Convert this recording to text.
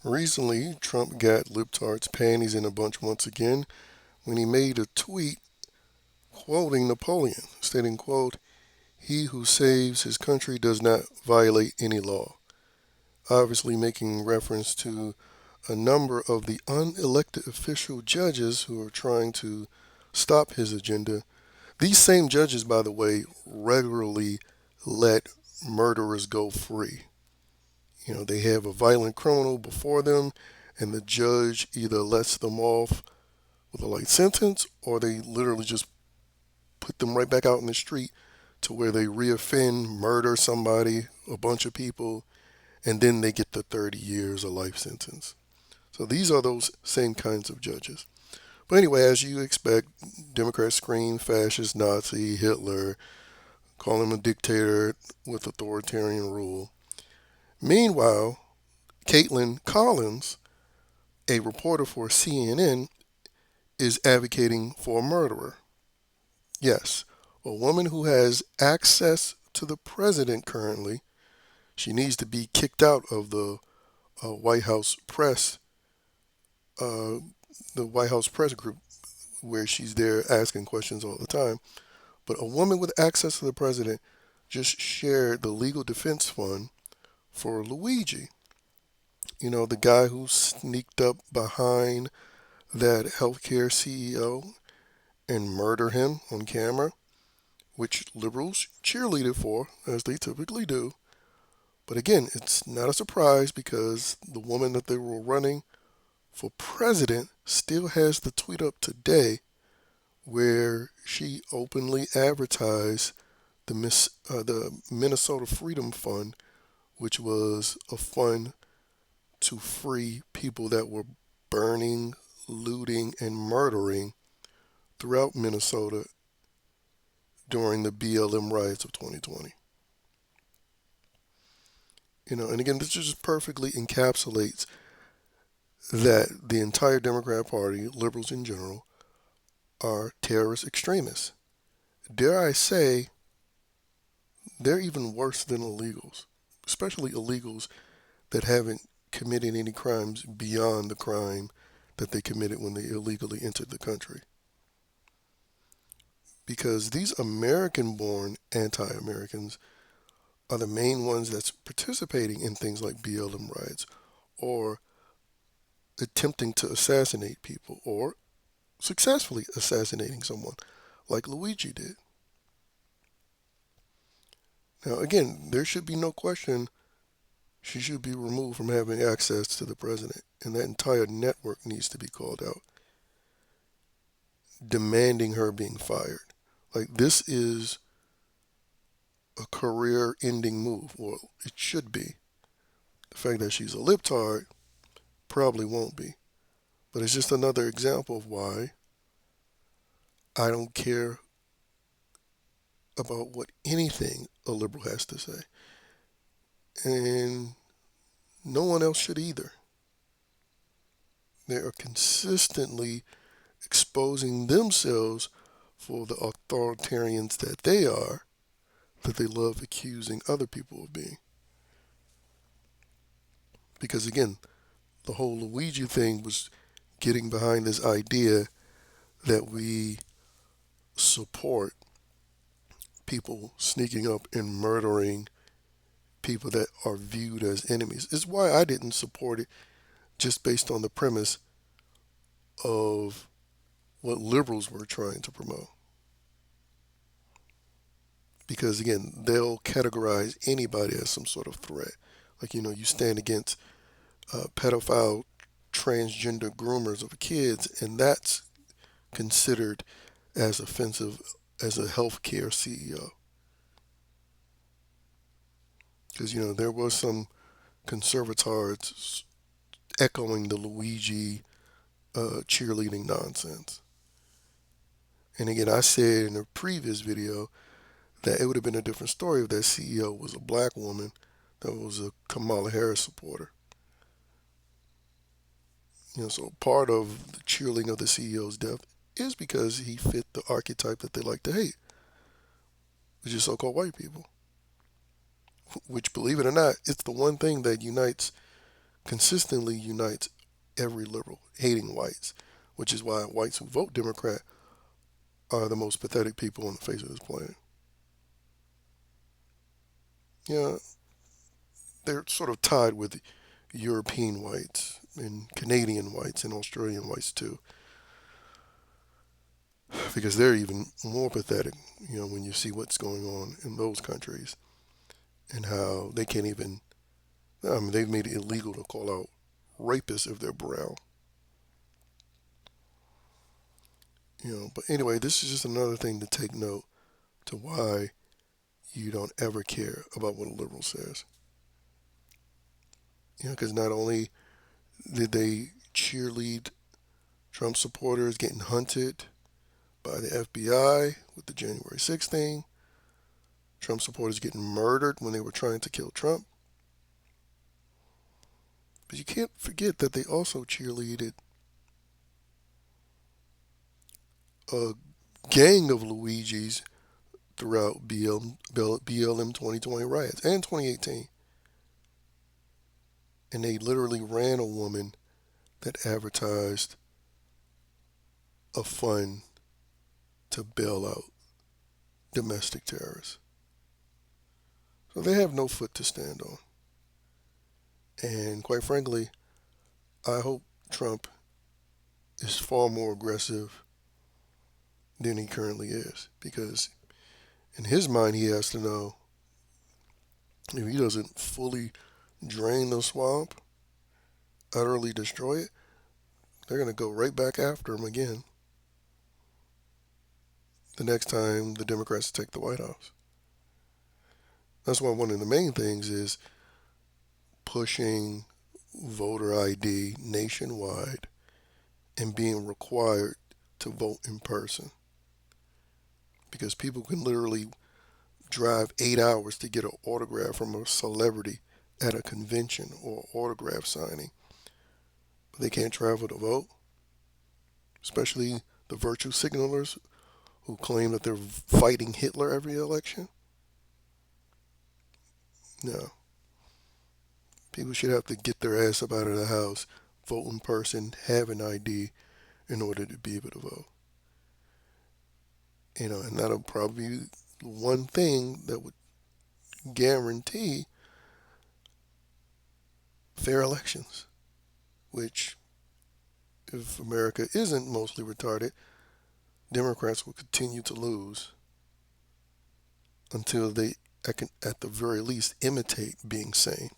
Recently, Trump got libtards' panties in a bunch once again when he made a tweet quoting Napoleon, stating, quote, "He who saves his country does not violate any law," obviously making reference to a number of the unelected official judges who are trying to stop his agenda. These same judges, by the way, regularly let murderers go free. They have a violent criminal before them, and the judge either lets them off with a light sentence or they literally just put them right back out in the street to where they reoffend, murder somebody, a bunch of people, and then they get the 30 years a life sentence. So these are those same kinds of judges. But anyway, as you expect, Democrats scream fascist, Nazi, Hitler, call him a dictator with authoritarian rule. Meanwhile, Kaitlan Collins, a reporter for CNN, is advocating for a murderer. Yes, a woman who has access to the president currently. She needs to be kicked out of White House press, uh, the White House press group where she's there asking questions all the time. But a woman with access to the president just shared the legal defense fund for Luigi. The guy who sneaked up behind that healthcare CEO and murdered him on camera, which liberals cheerleaded for, as they typically do. But again, it's not a surprise because the woman that they were running for president still has the tweet up today where she openly advertised the Minnesota Freedom Fund, which was a fund to free people that were burning, looting, and murdering throughout Minnesota during the BLM riots of 2020. And again, this just perfectly encapsulates that the entire Democrat Party, liberals in general, are terrorist extremists. Dare I say, they're even worse than illegals, especially illegals that haven't committed any crimes beyond the crime that they committed when they illegally entered the country. Because these American born anti Americans are the main ones that's participating in things like BLM riots or attempting to assassinate people or successfully assassinating someone like Luigi did. Now, again, there should be no question she should be removed from having access to the president, and that entire network needs to be called out, demanding her being fired. Like, this is a career ending move. Well, it should be. The fact that she's a libtard probably won't be. But it's just another example of why I don't care about what anything a liberal has to say. And no one else should either. They are consistently exposing themselves for the authoritarians that they are, that they love accusing other people of being. Because again, the whole Luigi thing was getting behind this idea that we support people sneaking up and murdering people that are viewed as enemies. It's why I didn't support it just based on the premise of what liberals were trying to promote. Because again, they'll categorize anybody as some sort of threat. Like, you stand against pedophile transgender groomers of kids, and that's considered as offensive as a healthcare CEO. Because, there was some conservatards echoing the Luigi cheerleading nonsense. And again, I said in a previous video that it would have been a different story if that CEO was a black woman that was a Kamala Harris supporter. So part of the cheerleading of the CEO's death is because he fit the archetype that they like to hate, which is so-called white people. Which, believe it or not, it's the one thing that unites consistently unites every liberal hating whites, which is why whites who vote Democrat are the most pathetic people on the face of this planet. Yeah, they're sort of tied with European whites and Canadian whites and Australian whites too, because they're even more pathetic. When you see what's going on in those countries and how they can't even. I mean, they've made it illegal to call out rapists if they're brown. But anyway, this is just another thing to take note to why you don't ever care about what a liberal says. Because not only did they cheerlead Trump supporters getting hunted by the FBI with the January 6th thing, Trump supporters getting murdered when they were trying to kill Trump. But you can't forget that they also cheerleaded a gang of Luigi's throughout BLM 2020 riots and 2018. And they literally ran a woman that advertised a fund to bail out domestic terrorists. So they have no foot to stand on. And quite frankly, I hope Trump is far more aggressive than he currently is. Because in his mind, he has to know if he doesn't fully drain the swamp, utterly destroy it, they're going to go right back after him again the next time the Democrats take the White House. That's why one of the main things is pushing voter ID nationwide and being required to vote in person. Because people can literally drive 8 hours to get an autograph from a celebrity at a convention or autograph signing, but they can't travel to vote, especially the virtue signalers who claim that they're fighting Hitler every election. No. People should have to get their ass up out of the house, vote in person, have an ID in order to be able to vote. And that'll probably be one thing that would guarantee fair elections, which, if America isn't mostly retarded, Democrats will continue to lose until they, at the very least, imitate being sane.